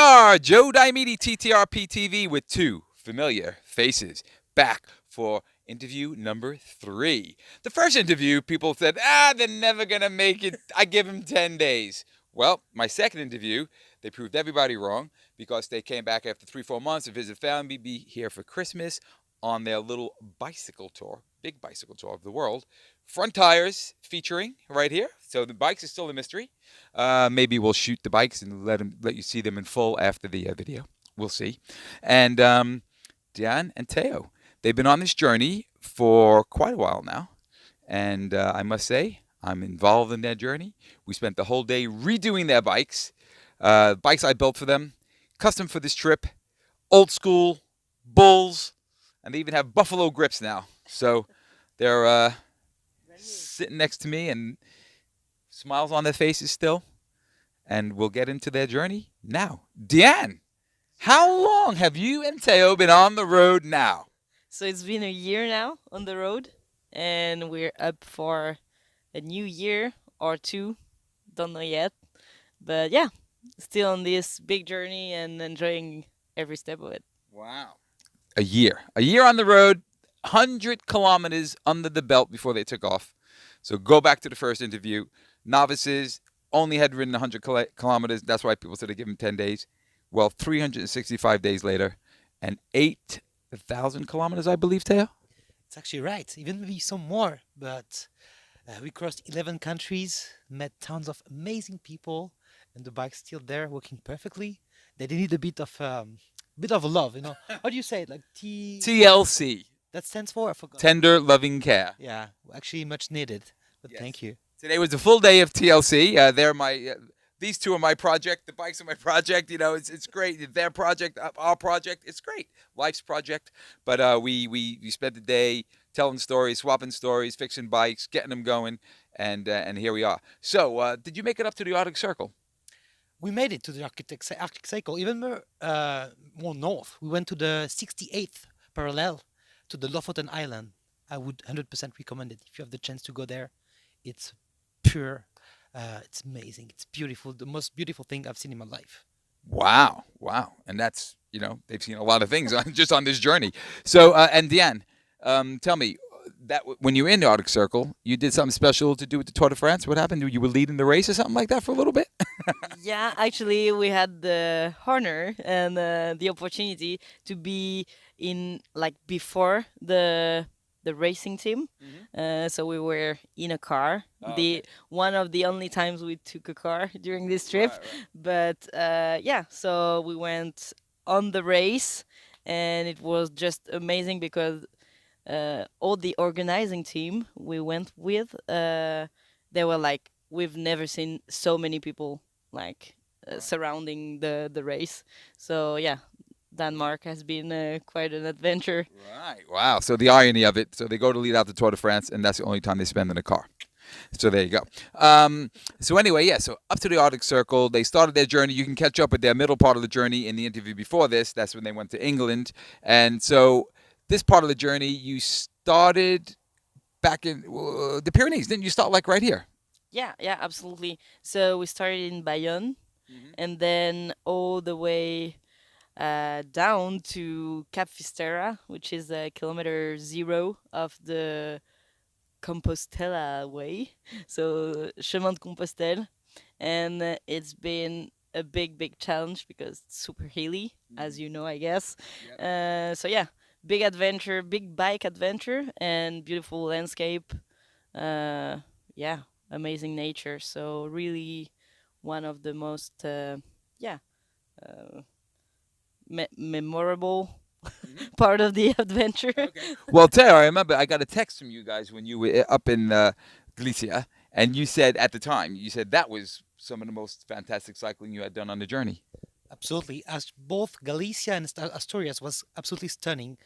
are Joe Diomede, TTRP TV, with two familiar faces back for interview number 3. The first interview, people said, they're never going to make it. I give them 10 days. Well, my second interview, they proved everybody wrong because they came back after 3-4 months to visit family, be here for Christmas on their little bicycle tour, big bicycle tour of the world. Front tires featuring right here. So the bikes are still a mystery. Maybe we'll shoot the bikes and let you see them in full after the video. We'll see. And Diane and Theo, they've been on this journey for quite a while now. And I must say, I'm involved in their journey. We spent the whole day redoing their bikes. Bikes I built for them, custom for this trip, old school, bulls, and they even have buffalo grips now. So they're sitting next to me and smiles on their faces still. And we'll get into their journey now. Diane, how long have you and Theo been on the road now? So it's been a year now on the road, and we're up for a new year or two. Don't know yet. But yeah, still on this big journey and enjoying every step of it. Wow. A year. A year on the road, 100 kilometers under the belt before they took off. So go back to the first interview. Novices only had ridden 100 kilometers. That's why people said they give them 10 days. Well, 365 days later and 8,000 kilometers, I believe, Theo? It's actually right. Even maybe some more. But we crossed 11 countries, met tons of amazing people, and the bike's still there, working perfectly. They need a bit of love, you know. How do you say it? Like TLC. That stands for? I forgot. Tender loving care. Yeah, actually much needed. But Yes. thank you. Today was a full day of TLC. They're my, these two are my project. The bikes are my project. You know, it's great. Their project, our project. It's great. Life's project. But we spent the day telling stories, swapping stories, fixing bikes, getting them going, and here we are. So, did you make it up to the Arctic Circle? We made it to the Arctic Cycle, even more north. We went to the 68th parallel to the Lofoten Island. I would 100% recommend it if you have the chance to go there. It's pure. It's amazing. It's beautiful. The most beautiful thing I've seen in my life. Wow, wow, and that's they've seen a lot of things just on this journey. So, and Diane, tell me that when you were in the Arctic Circle, you did something special to do with the Tour de France. What happened? You were leading the race or something like that for a little bit. Yeah, actually, we had the honor and the opportunity to be in like before the racing team. So we were in a car. Oh, The okay. one of the only times we took a car during this trip. Right. But yeah, so we went on the race, and it was just amazing because all the organizing team we went with, they were like, we've never seen so many people like surrounding the race. So yeah, Denmark has been quite an adventure. Right. Wow. So the irony of it. So they go to lead out the Tour de France, and that's the only time they spend in a car. So there you go. So anyway, yeah. So up to the Arctic Circle, they started their journey. You can catch up with their middle part of the journey in the interview before this. That's when they went to England, and so this part of the journey you started back in the Pyrenees. Didn't you start like right here? Yeah, yeah, absolutely. So we started in Bayonne, and then all the way down to Cap Fistera, which is kilometer 0 of the Compostela way. So Chemin de Compostelle. And it's been a big, big challenge because it's super hilly, as you know, I guess. So yeah, big adventure, big bike adventure, and beautiful landscape. Yeah, amazing nature. So really one of the most, yeah, uh, memorable part of the adventure. Okay. Well, Teo, I remember I got a text from you guys when you were up in Galicia, and you said at the time, you said that was some of the most fantastic cycling you had done on the journey. Absolutely. As both Galicia and Asturias was absolutely stunning.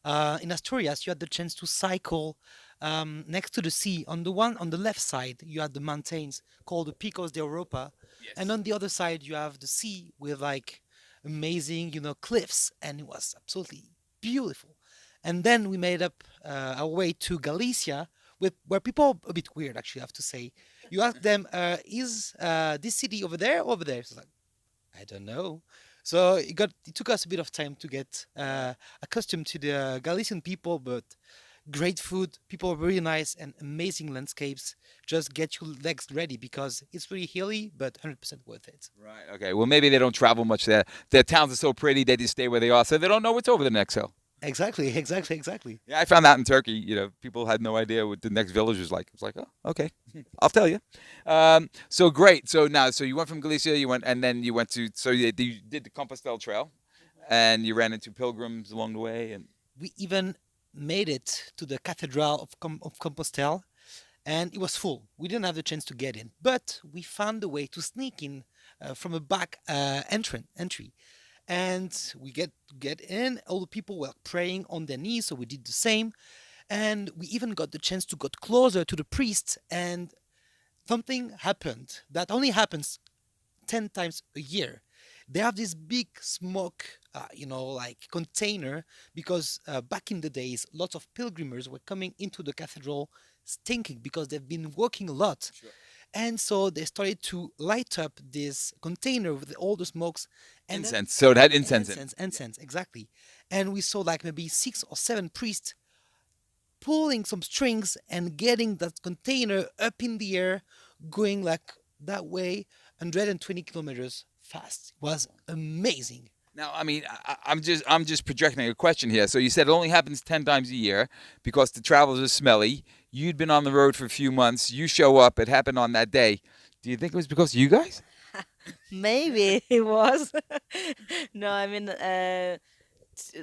In Asturias, you had the chance to cycle next to the sea. On the left side, you had the mountains called the Picos de Europa, and on the other side, you have the sea with like amazing, cliffs, and it was absolutely beautiful. And then we made up our way to Galicia, where people are a bit weird, actually, I have to say. You ask them, is this city over there or over there? It's like, I don't know. So it took us a bit of time to get accustomed to the Galician people, but great food, people are really nice, and amazing landscapes. Just get your legs ready because it's really hilly, but 100% worth it. Right. Okay. Well, maybe they don't travel much there. Their towns are so pretty, they just stay where they are, so they don't know what's over the next hill. Exactly, exactly, exactly. Yeah, I found that in Turkey. People had no idea what the next village was like. It's like, oh, okay, I'll tell you. So great. So you went from Galicia, and then you went to, so you did the Compostela Trail, and you ran into pilgrims along the way, and We even made it to the Cathedral of Compostela, and it was full. We didn't have the chance to get in, but we found a way to sneak in from a back entry, and we get in. All the people were praying on their knees, so we did the same, and we even got the chance to get closer to the priest. And something happened that only happens 10 times a year. They have this big smoke, like container, because back in the days, lots of pilgrims were coming into the cathedral stinking because they've been working a lot. sure. And so they started to light up this container with all the smokes and then Incense. So it had incense in it. incense, exactly. And we saw like maybe 6 or 7 priests pulling some strings and getting that container up in the air, going like that way, 120 kilometers fast. It was amazing. Now, I mean, I'm just projecting a question here. So you said it only happens 10 times a year because the travels are smelly. You'd been on the road for a few months. You show up. It happened on that day. Do you think it was because of you guys? Maybe it was. No, I mean,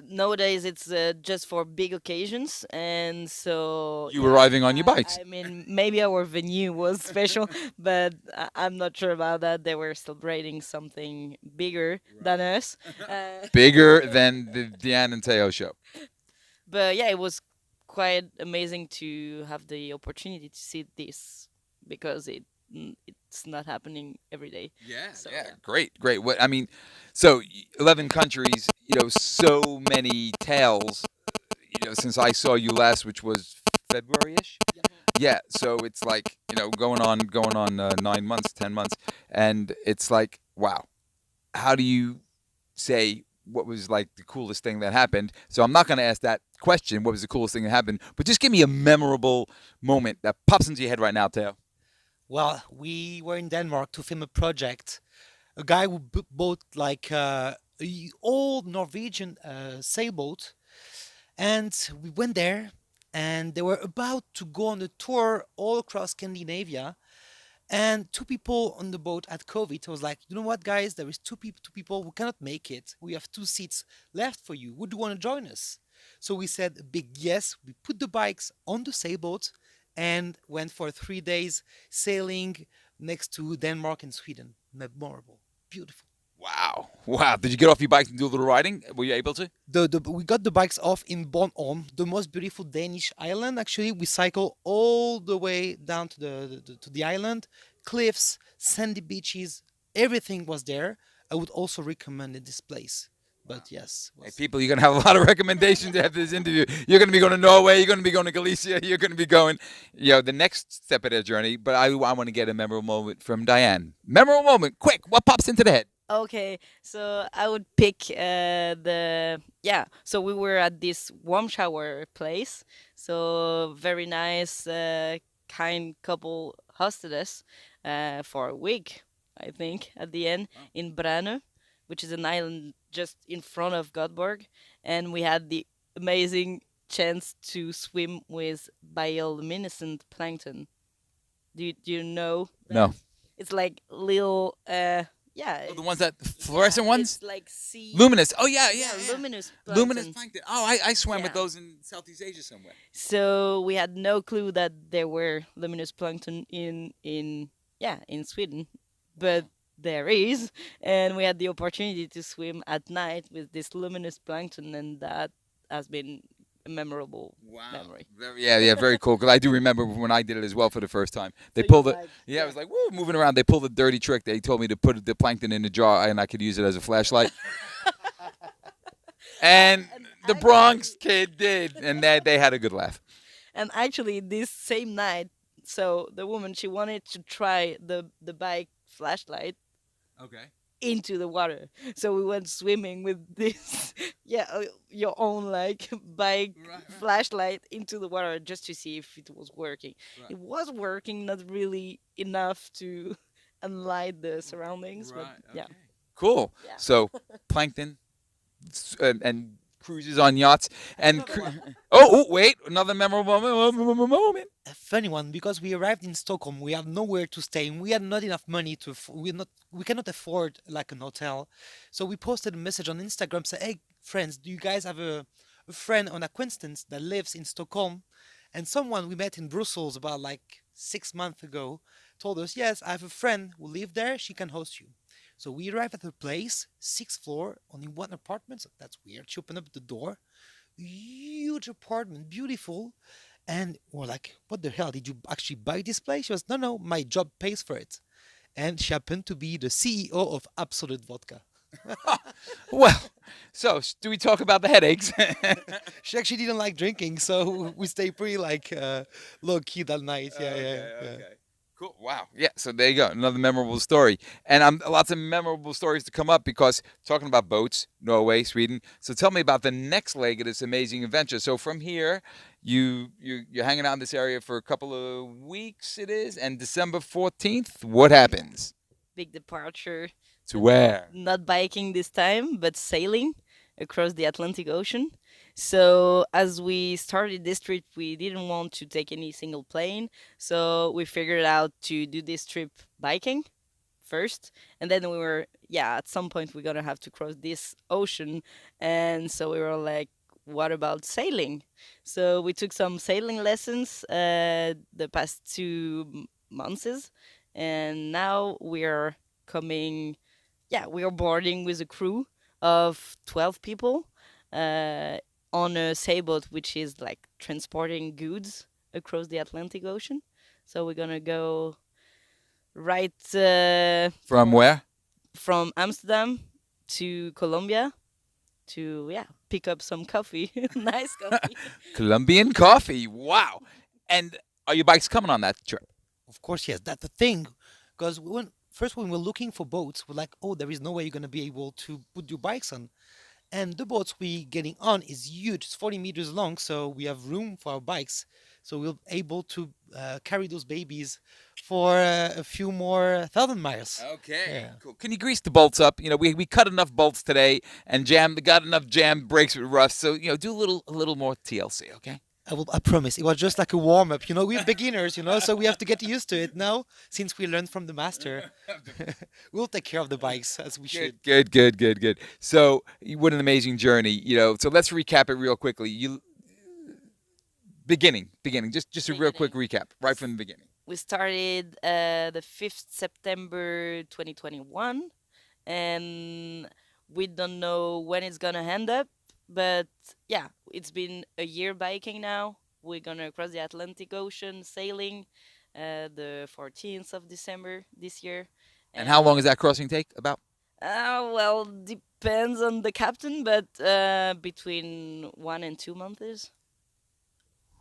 nowadays it's just for big occasions, and so You yeah. arriving on your bikes. I mean, maybe our venue was special, but I'm not sure about that. They were celebrating something bigger than us. Bigger than the Diane and Theo show. But yeah, it was quite amazing to have the opportunity to see this because it's not happening every day. Yeah, So, yeah, yeah. great. What I mean, so 11 countries, so many tales, since I saw you last, which was February-ish. Yeah, so it's like, going on 9 months, 10 months, and it's like, wow. How do you say what was like the coolest thing that happened? So I'm not going to ask that question. What was the coolest thing that happened? But just give me a memorable moment that pops into your head right now, Theo. Well, we were in Denmark to film a project. A guy who bought like a old Norwegian sailboat, and we went there, and they were about to go on a tour all across Scandinavia. And 2 people on the boat had COVID. I was like, you know what, guys? There is two people who cannot make it. We have 2 seats left for you. Would you want to join us? So we said a big yes. We put the bikes on the sailboat and went for 3 days sailing next to Denmark and Sweden. Memorable, beautiful. Wow. Did you get off your bike and do a little riding? Were you able to? We got the bikes off in Bornholm, the most beautiful Danish island. Actually, we cycle all the way down to the island, cliffs, sandy beaches, everything was there. I would also recommend this place. But yes, Hey, people, you're going to have a lot of recommendations after this interview. You're going to be going to Norway. You're going to be going to Galicia. You're going to be going, the next step of their journey. But I want to get a memorable moment from Diane. Memorable moment. Quick. What pops into the head? Okay, so I would pick So we were at this warm shower place. So very nice, kind couple hosted us for a week, I think, at the end in Brano, which is an island just in front of Göteborg, and we had the amazing chance to swim with bioluminescent plankton. Do you know that? No. It's like little yeah. Oh, the ones fluorescent ones? It's like sea. Luminous. Oh, yeah. Luminous plankton. Luminous plankton. Oh, I swam with Yeah. those in Southeast Asia somewhere. So we had no clue that there were luminous plankton in Sweden, but there is, and we had the opportunity to swim at night with this luminous plankton, and that has been a memorable memory. Very cool. Because I do remember when I did it as well for the first time. They So pulled you it. like- Yeah, I was like, woo, moving around. They pulled a dirty trick. They told me to put the plankton in a jar and I could use it as a flashlight. And the Bronx kid did, and they had a good laugh. And actually, this same night, so the woman, she wanted to try the bike flashlight, Okay. into the water. So we went swimming with this, yeah, your own like bike flashlight into the water just to see if it was working. Right. It was working, not really enough to enlight the surroundings, but yeah, Cool. yeah. So plankton and cruises on yachts and Another one. wait, another memorable moment. A funny one because we arrived in Stockholm. We had nowhere to stay. And we had not enough money to. We cannot afford like an hotel, so we posted a message on Instagram say, "Hey friends, do you guys have a friend or an acquaintance that lives in Stockholm?" And someone we met in Brussels about like 6 months ago told us, "Yes, I have a friend who lives there. She can host you." So we arrived at her place, sixth floor, only one apartment. So that's weird. She opened up the door, huge apartment, beautiful. And we're like, what the hell? Did you actually buy this place? She was, no, no, my job pays for it. And she happened to be the CEO of Absolute Vodka. Well, so do we talk about the headaches? She actually didn't like drinking, so we stayed pretty like low key that night. Yeah, yeah. Cool. Wow. Yeah. So there you go. Another memorable story. And lots of memorable stories to come up because talking about boats, Norway, Sweden. So tell me about the next leg of this amazing adventure. So from here, you're hanging out in this area for a couple of weeks, it is, and December 14th, what happens? Big departure. To where? Not biking this time, but sailing across the Atlantic Ocean. So as we started this trip, we didn't want to take any single plane. So we figured out to do this trip biking first, and then we were, yeah, at some point we're gonna have to cross this ocean, and so we were like, what about sailing? So we took some sailing lessons the past 2 months, and now we are coming, yeah, we are boarding with a crew of 12 people uh, on a sailboat, which is like transporting goods across the Atlantic Ocean. So we're gonna go right From where? from Amsterdam to Colombia to, yeah, pick up some coffee, nice coffee. Colombian coffee. Wow. And are your bikes coming on that trip? Of course, yes, that's the thing. Because when we're looking for boats, we're like, oh, there is no way you're gonna be able to put your bikes on. And the boats we getting on is huge. It's 40 meters long, so we have room for our bikes. So we're able to carry those babies for a few more thousand miles. Okay, Yeah. cool. Can you grease the bolts up? You know, we cut enough bolts today and got enough jam brakes with rust. So, you know, do a little more TLC, okay? I promise. It was just like a warm up. We're beginners, so we have to get used to it now. Since we learned from the master, we'll take care of the bikes as we should. Good. So, what an amazing journey, you know. So let's recap it real quickly. Beginning, just a real quick recap right from the beginning. We started the 5th September 2021, and we don't know when it's gonna end up, but yeah, it's been a year biking now. We're gonna cross the Atlantic Ocean sailing the 14th of December this year. And how long does that crossing take? About? Well, depends on the captain, but between 1 and 2 months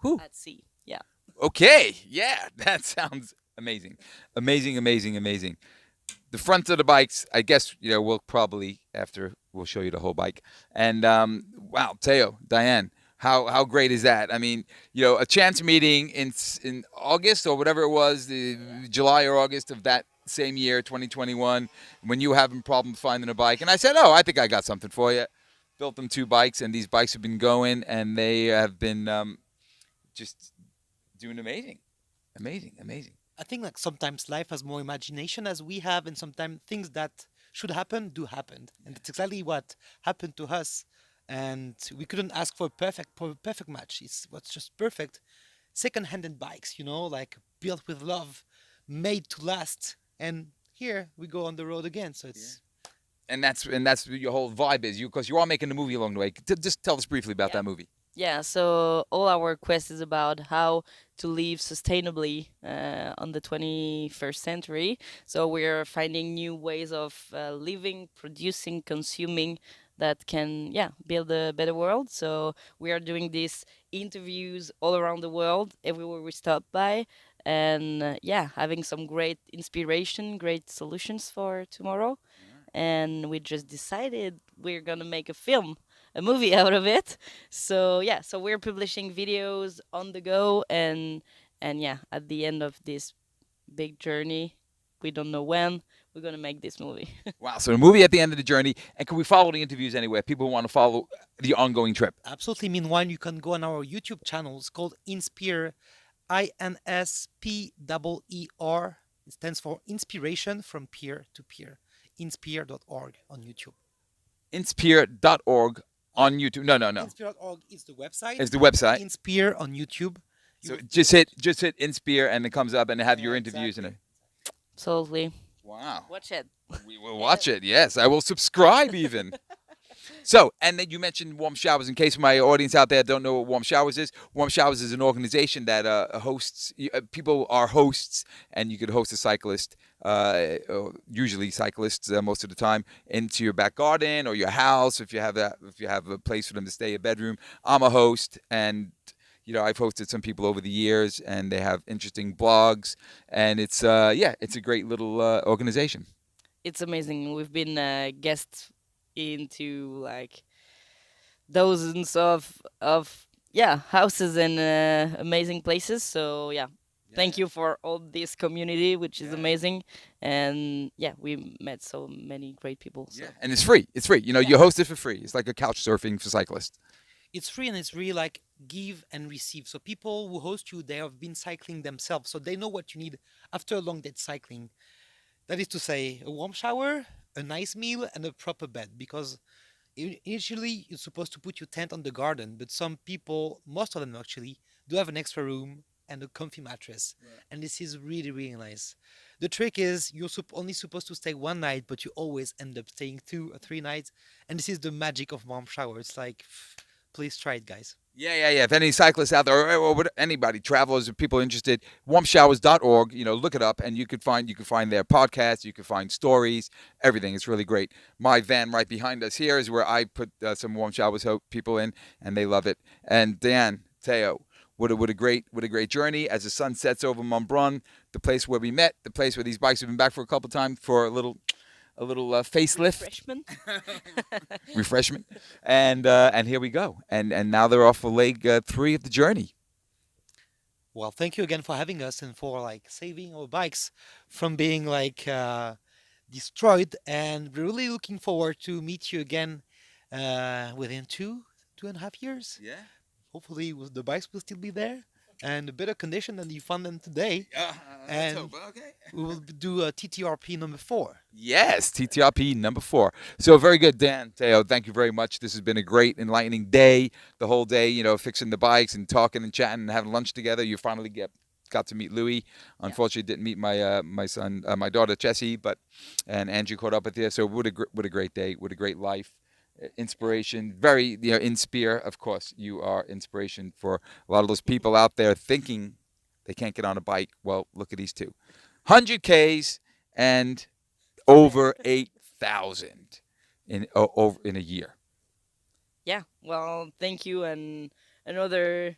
Whew. at sea. Yeah. Okay, yeah, that sounds amazing. Amazing. The front of the bikes, I guess, you know, we'll show you the whole bike. And wow, Theo, Diane, how great is that? I mean, you know, a chance meeting in August or whatever it was, the July or August of that same year, 2021, when you were having problems finding a bike, and I said, oh, I think I got something for you. Built them 2 bikes, and these bikes have been going, and they have been just doing amazing. I think like sometimes life has more imagination as we have, and sometimes things that should happen do happen, and that's exactly what happened to us. And we couldn't ask for a perfect match. It's what's just perfect. Second-handed bikes, like built with love, made to last. And here we go on the road again. So it's And that's what your whole vibe is, because you are making a movie along the way. Just tell us briefly about that movie. Yeah, so all our quest is about how to live sustainably on the 21st century. So we're finding new ways of living, producing, consuming that can, build a better world. So we are doing these interviews all around the world, everywhere we stop by, and having some great inspiration, great solutions for tomorrow. and we just decided we're gonna make a movie out of it. So yeah, so we're publishing videos on the go, and yeah, at the end of this big journey, we don't know when we're gonna make this movie. Wow. So the movie at the end of the journey, and can we follow the interviews anywhere? People who want to follow the ongoing trip. Absolutely. Meanwhile, you can go on our YouTube channel. It's called Inspire, INSPEER. It stands for Inspiration from Peer to Peer. Inspire.org on YouTube. Inspire.org on YouTube. No. Inspire.org is the website. It's the website. Inspire on YouTube. So just hit Inspire and it comes up and have your interviews in it. Absolutely. Wow. Watch it. We will watch it. Yes, I will subscribe even. So, and then you mentioned Warm Showers. In case my audience out there don't know what Warm Showers is, Warm Showers is an organization that hosts, people are hosts, and you could host a cyclist, usually cyclists most of the time, into your back garden or your house if you have a place for them to stay, a bedroom. I'm a host, and I've hosted some people over the years, and they have interesting blogs, and it's it's a great little organization. It's amazing. We've been guests into like dozens of houses and amazing places. So yeah, thank you for all this community, which is amazing. And yeah, we met so many great people. So. Yeah, and it's free. It's free. You host it for free. It's like a couch surfing for cyclists. It's free, and it's really like give and receive. So people who host you, they have been cycling themselves, so they know what you need after a long day cycling. That is to say, a warm shower, a nice meal, and a proper bed. Because initially you're supposed to put your tent on the garden, but some people, most of them actually, do have an extra room and a comfy mattress. Right. And this is really, really nice. The trick is you're only supposed to stay one night, but you always end up staying 2 or 3 nights. And this is the magic of warm shower. It's like, please try it, guys. Yeah. If any cyclists out there or anybody, travelers or people interested, warmshowers.org, look it up and you can find their podcasts, you can find stories, everything. It's really great. My van right behind us here is where I put some Warm Showers people in, and they love it. And Diane, Theo, what a great journey as the sun sets over Montbrun, the place where we met, the place where these bikes have been back for a couple of times for a little facelift, refreshment, and here we go, and now they're off for leg 3 of the journey. Well, thank you again for having us and for saving our bikes from being destroyed, and we're really looking forward to meet you again within 2.5 years. Yeah. Hopefully, the bikes will still be there and a better condition than you found them today. And let's hope. Okay. We will do a TTRP number 4. Yes, TTRP number 4. So very good, Dan, Theo. Thank you very much. This has been a great, enlightening day. The whole day, fixing the bikes and talking and chatting and having lunch together. You finally got to meet Louis. Unfortunately, didn't meet my son, my daughter Chessie, and Andrew caught up with you. So what a great day. What a great life. Inspiration, very Inspire. Of course, you are inspiration for a lot of those people out there thinking they can't get on a bike. Well, look at these two, 100 Ks and over 8,000 in a year. Yeah, well, thank you. And another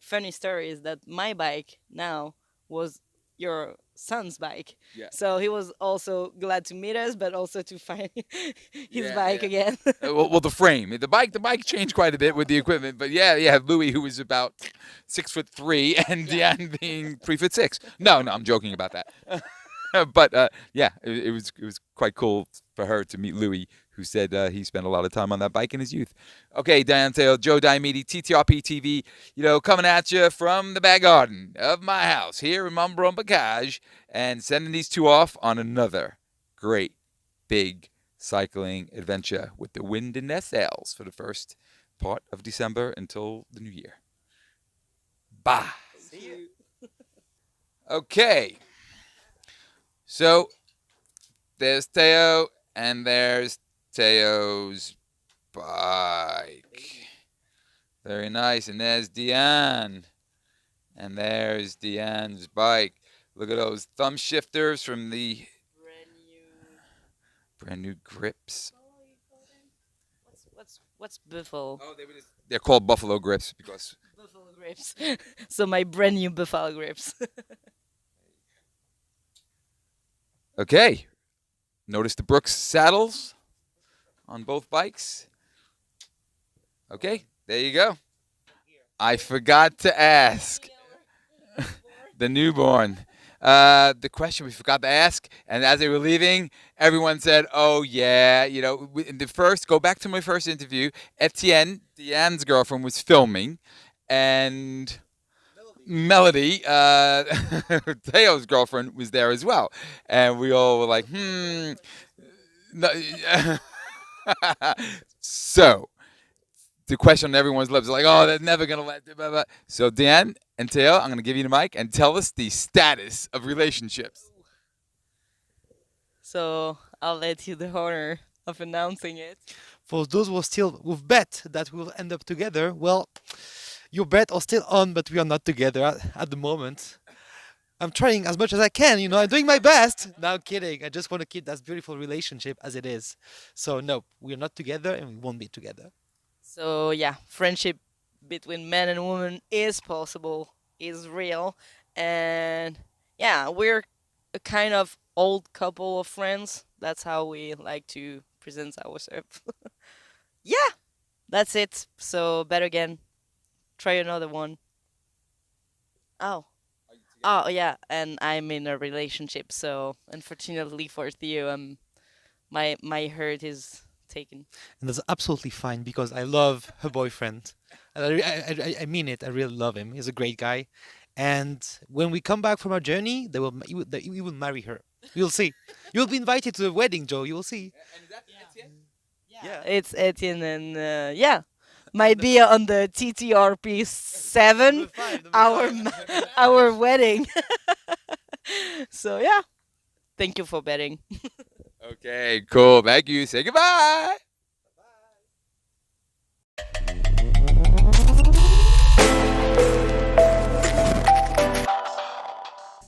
funny story is that my bike now was your son's bike. Yeah. So he was also glad to meet us, but also to find his bike again. well, the frame, the bike changed quite a bit with the equipment, but yeah, Louis, who was about 6'3", and Diane being 3'6". No, I'm joking about that. But it was quite cool for her to meet Louis, who said he spent a lot of time on that bike in his youth. Okay, Diane, Theo, Joe Diomede, TTRP TV, coming at you from the back garden of my house here in Montbrun Bocage, and sending these two off on another great big cycling adventure with the wind in their sails for the first part of December until the new year. Bye. See you. Okay. So there's Theo and there's Theo's bike. Very nice. And there's Diane. And there's Diane's bike. Look at those thumb shifters from the brand new grips. What's Buffalo? Oh, they're called Buffalo grips because Buffalo grips. So my brand new Buffalo grips. Okay. Notice the Brooks saddles on both bikes. Okay, there you go. I forgot to ask the newborn. The question we forgot to ask, and as they were leaving, everyone said, "Oh yeah, you know." In the first, go back to my first interview. Etienne, Diane's girlfriend, was filming, and Melody, Theo's girlfriend, was there as well, and we all were like, "Hmm." No, so the question on everyone's lips is like, "Oh, they're never gonna let." Blah, blah. So Diane and Theo, I'm gonna give you the mic and tell us the status of relationships. So I'll let you the honor of announcing it. For those who are still who've bet that we'll end up together, well, your bet are still on, but we are not together at the moment. I'm trying as much as I can, you know, I'm doing my best. No, I'm kidding. I just want to keep that beautiful relationship as it is. So no, we're not together and we won't be together. So yeah, friendship between men and women is possible, is real, and yeah, we're a kind of old couple of friends. That's how we like to present ourselves. Yeah, that's it. So bet again. Try another one. Oh. Oh yeah, and I'm in a relationship, so unfortunately for Theo, my heart is taken. And that's absolutely fine because I love her boyfriend. And I mean it. I really love him. He's a great guy. And when we come back from our journey, we will marry her. You'll see. You'll be invited to the wedding, Joe. You will see. Yeah. It's Etienne and yeah, might be on the TTRP 7 Number five, number our five. our wedding. So yeah, thank you for betting. Okay, cool. Thank you. Say goodbye.